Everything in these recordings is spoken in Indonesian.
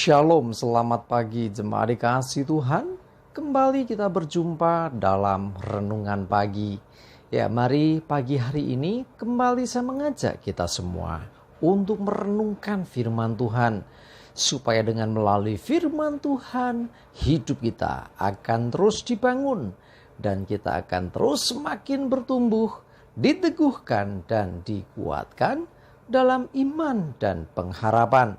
Shalom, selamat pagi jemaat dikasih Tuhan. Kembali kita berjumpa dalam renungan pagi. Ya, mari pagi hari ini kembali saya mengajak kita semua untuk merenungkan firman Tuhan. Supaya dengan melalui firman Tuhan, hidup kita akan terus dibangun. Dan kita akan terus semakin bertumbuh, diteguhkan dan dikuatkan dalam iman dan pengharapan.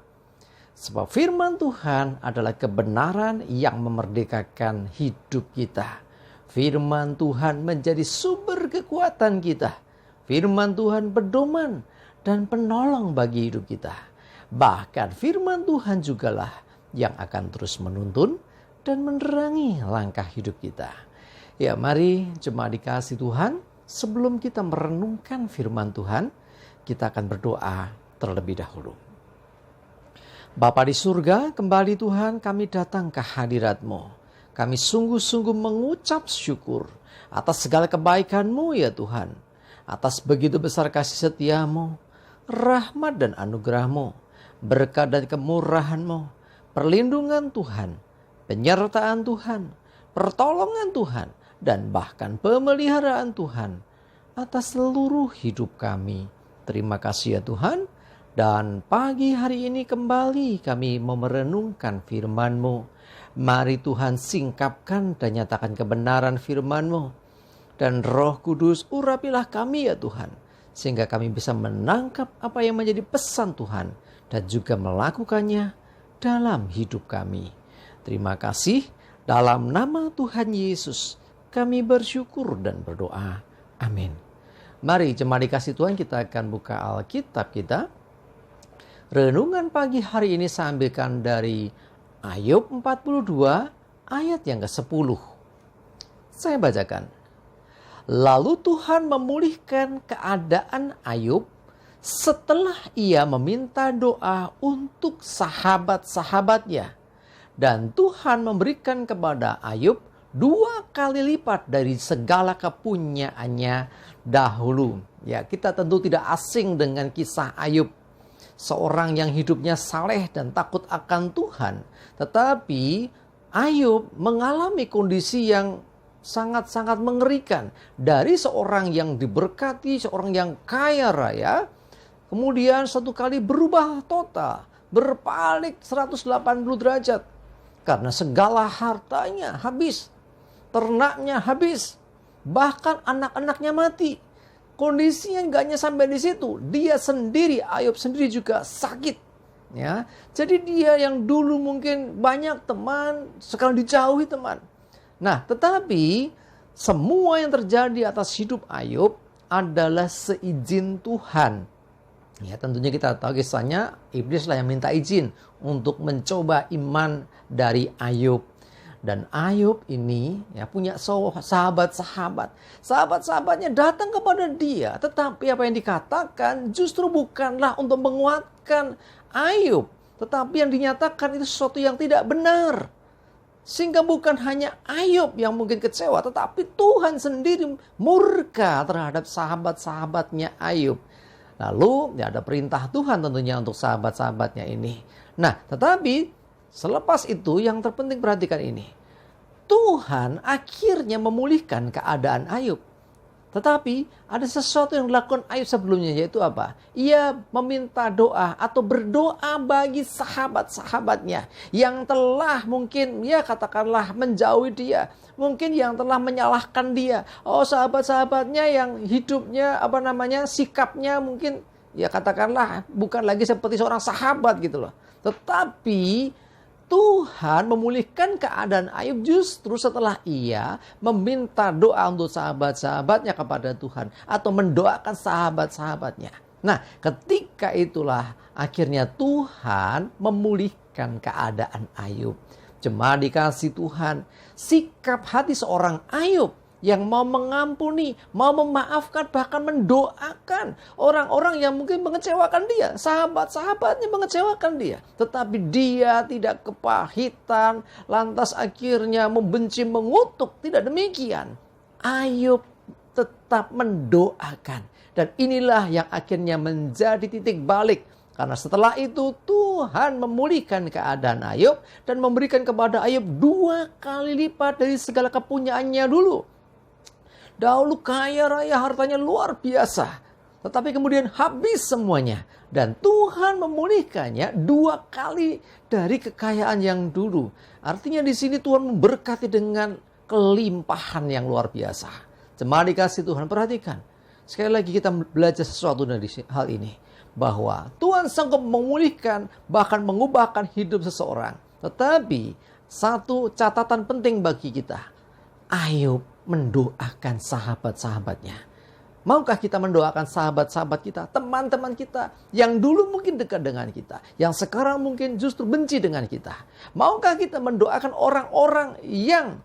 Sebab firman Tuhan adalah kebenaran yang memerdekakan hidup kita. Firman Tuhan menjadi sumber kekuatan kita. Firman Tuhan pedoman dan penolong bagi hidup kita. Bahkan firman Tuhan jugalah yang akan terus menuntun dan menerangi langkah hidup kita. Ya, mari jemaat dikasih Tuhan, sebelum kita merenungkan firman Tuhan, kita akan berdoa terlebih dahulu. Bapa di surga, kembali Tuhan kami datang ke hadirat-Mu. Kami sungguh-sungguh mengucap syukur atas segala kebaikan-Mu ya Tuhan. Atas begitu besar kasih setia-Mu, rahmat dan anugerah-Mu, berkat dan kemurahan-Mu, perlindungan Tuhan, penyertaan Tuhan, pertolongan Tuhan, dan bahkan pemeliharaan Tuhan atas seluruh hidup kami. Terima kasih ya Tuhan. Dan pagi hari ini kembali kami merenungkan firman-Mu. Mari Tuhan singkapkan dan nyatakan kebenaran firman-Mu. Dan Roh Kudus urapilah kami ya Tuhan. Sehingga kami bisa menangkap apa yang menjadi pesan Tuhan. Dan juga melakukannya dalam hidup kami. Terima kasih. Dalam nama Tuhan Yesus kami bersyukur dan berdoa. Amin. Mari jemaat dikasih Tuhan, kita akan buka Alkitab kita. Renungan pagi hari ini saya ambilkan dari Ayub 42 ayat yang ke-10. Saya bacakan. Lalu Tuhan memulihkan keadaan Ayub setelah ia meminta doa untuk sahabat-sahabatnya. Dan Tuhan memberikan kepada Ayub 2 kali lipat dari segala kepunyaannya dahulu. Ya, kita tentu tidak asing dengan kisah Ayub. Seorang yang hidupnya saleh dan takut akan Tuhan. Tetapi Ayub mengalami kondisi yang sangat-sangat mengerikan. Dari seorang yang diberkati, seorang yang kaya raya. Kemudian satu kali berubah total. Berbalik 180 derajat. Karena segala hartanya habis. Ternaknya habis. Bahkan anak-anaknya mati. Kondisinya gak hanya sampai di situ, dia sendiri, Ayub sendiri juga sakit. Ya, jadi dia yang dulu mungkin banyak teman, sekarang dijauhi teman. Nah, tetapi semua yang terjadi atas hidup Ayub adalah seizin Tuhan. Ya, tentunya kita tahu kisahnya, iblis lah yang minta izin untuk mencoba iman dari Ayub. Dan Ayub ini ya punya sahabat-sahabat. Sahabat-sahabatnya datang kepada dia. Tetapi apa yang dikatakan justru bukanlah untuk menguatkan Ayub. Tetapi yang dinyatakan itu sesuatu yang tidak benar. Sehingga bukan hanya Ayub yang mungkin kecewa. Tetapi Tuhan sendiri murka terhadap sahabat-sahabatnya Ayub. Lalu ya ada perintah Tuhan tentunya untuk sahabat-sahabatnya ini. Nah, tetapi selepas itu yang terpenting perhatikan ini. Tuhan akhirnya memulihkan keadaan Ayub. Tetapi ada sesuatu yang dilakukan Ayub sebelumnya, yaitu apa? Ia meminta doa atau berdoa bagi sahabat-sahabatnya yang telah mungkin ya katakanlah menjauhi dia. Mungkin yang telah menyalahkan dia. Oh, sahabat-sahabatnya yang hidupnya sikapnya mungkin ya katakanlah bukan lagi seperti seorang sahabat gitu loh. Tetapi Tuhan memulihkan keadaan Ayub justru setelah ia meminta doa untuk sahabat-sahabatnya kepada Tuhan. Atau mendoakan sahabat-sahabatnya. Nah, ketika itulah akhirnya Tuhan memulihkan keadaan Ayub. Jemaat dikasih Tuhan, sikap hati seorang Ayub yang mau mengampuni, mau memaafkan, bahkan mendoakan orang-orang yang mungkin mengecewakan dia. Sahabat-sahabatnya mengecewakan dia. Tetapi dia tidak kepahitan, lantas akhirnya membenci, mengutuk. Tidak demikian. Ayub tetap mendoakan. Dan inilah yang akhirnya menjadi titik balik Karena setelah itu Tuhan memulihkan keadaan Ayub dan memberikan kepada Ayub 2 kali lipat dari segala kepunyaannya dulu. Dahulu kaya raya, hartanya luar biasa. Tetapi kemudian habis semuanya. Dan Tuhan memulihkannya 2 kali dari kekayaan yang dulu. Artinya di sini Tuhan memberkati dengan kelimpahan yang luar biasa. Jemaat dikasih Tuhan, perhatikan. Sekali lagi kita belajar sesuatu dari hal ini. Bahwa Tuhan sanggup memulihkan, bahkan mengubahkan hidup seseorang. Tetapi satu catatan penting bagi kita. Ayub mendoakan sahabat-sahabatnya. Maukah kita mendoakan sahabat-sahabat kita, teman-teman kita yang dulu mungkin dekat dengan kita, yang sekarang mungkin justru benci dengan kita? Maukah kita mendoakan orang-orang yang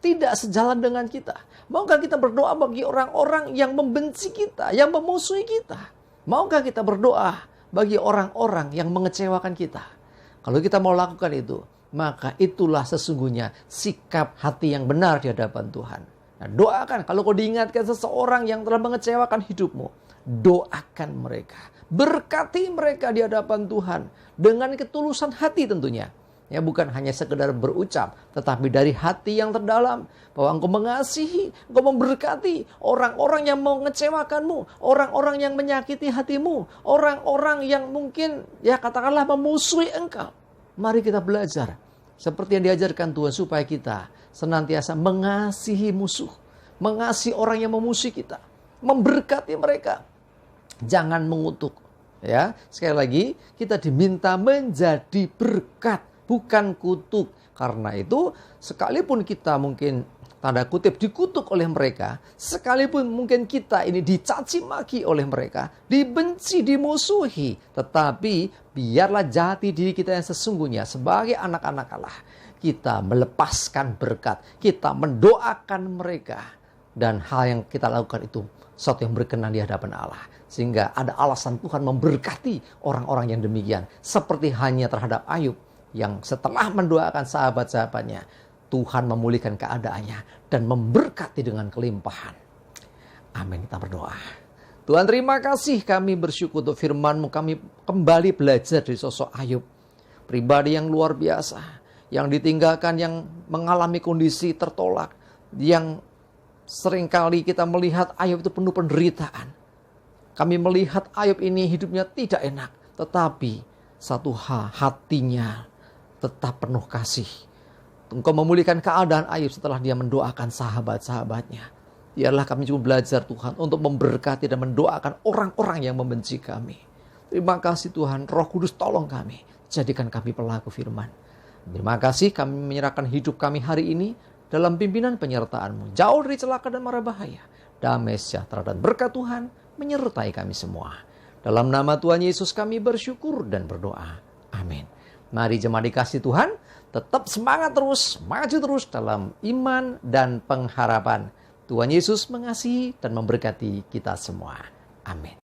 tidak sejalan dengan kita? Maukah kita berdoa bagi orang-orang yang membenci kita, yang memusuhi kita? Maukah kita berdoa bagi orang-orang yang mengecewakan kita? Kalau kita mau lakukan itu, maka itulah sesungguhnya sikap hati yang benar di hadapan Tuhan. Nah, doakan kalau kau diingatkan seseorang yang telah mengecewakan hidupmu, doakan mereka. Berkati mereka di hadapan Tuhan dengan ketulusan hati tentunya. Ya, bukan hanya sekedar berucap, tetapi dari hati yang terdalam bahwa engkau mengasihi, engkau memberkati orang-orang yang mengecewakanmu, orang-orang yang menyakiti hatimu, orang-orang yang mungkin ya katakanlah memusuhi engkau. Mari kita belajar seperti yang diajarkan Tuhan supaya kita senantiasa mengasihi musuh, mengasihi orang yang memusuhi kita, memberkati mereka. Jangan mengutuk. Ya, sekali lagi kita diminta menjadi berkat, bukan kutuk. Karena itu sekalipun kita mungkin tanda kutip dikutuk oleh mereka, sekalipun mungkin kita ini dicaci maki oleh mereka, dibenci, dimusuhi, tetapi biarlah jati diri kita yang sesungguhnya sebagai anak-anak Allah. Kita melepaskan berkat, kita mendoakan mereka, dan hal yang kita lakukan itu sesuatu yang berkenan di hadapan Allah. Sehingga ada alasan Tuhan memberkati orang-orang yang demikian. Seperti hanya terhadap Ayub yang setelah mendoakan sahabat-sahabatnya, Tuhan memulihkan keadaannya dan memberkati dengan kelimpahan. Amin, kita berdoa. Tuhan, terima kasih, kami bersyukur untuk firman-Mu. Kami kembali belajar dari sosok Ayub. Pribadi yang luar biasa, yang ditinggalkan, yang mengalami kondisi tertolak, yang seringkali kita melihat Ayub itu penuh penderitaan. Kami melihat Ayub ini hidupnya tidak enak, tetapi satu hal, hatinya tetap penuh kasih. Engkau memulihkan keadaan Ayub setelah dia mendoakan sahabat-sahabatnya. Biarlah kami juga belajar Tuhan untuk memberkati dan mendoakan orang-orang yang membenci kami. Terima kasih Tuhan, Roh Kudus tolong kami, jadikan kami pelaku firman. Terima kasih kami menyerahkan hidup kami hari ini dalam pimpinan penyertaan-Mu. Jauh dari celaka dan mara bahaya. Damai sejahtera dan berkat Tuhan menyertai kami semua. Dalam nama Tuhan Yesus kami bersyukur dan berdoa. Amin. Mari jemaat dikasih Tuhan, tetap semangat terus, maju terus dalam iman dan pengharapan. Tuhan Yesus mengasihi dan memberkati kita semua. Amin.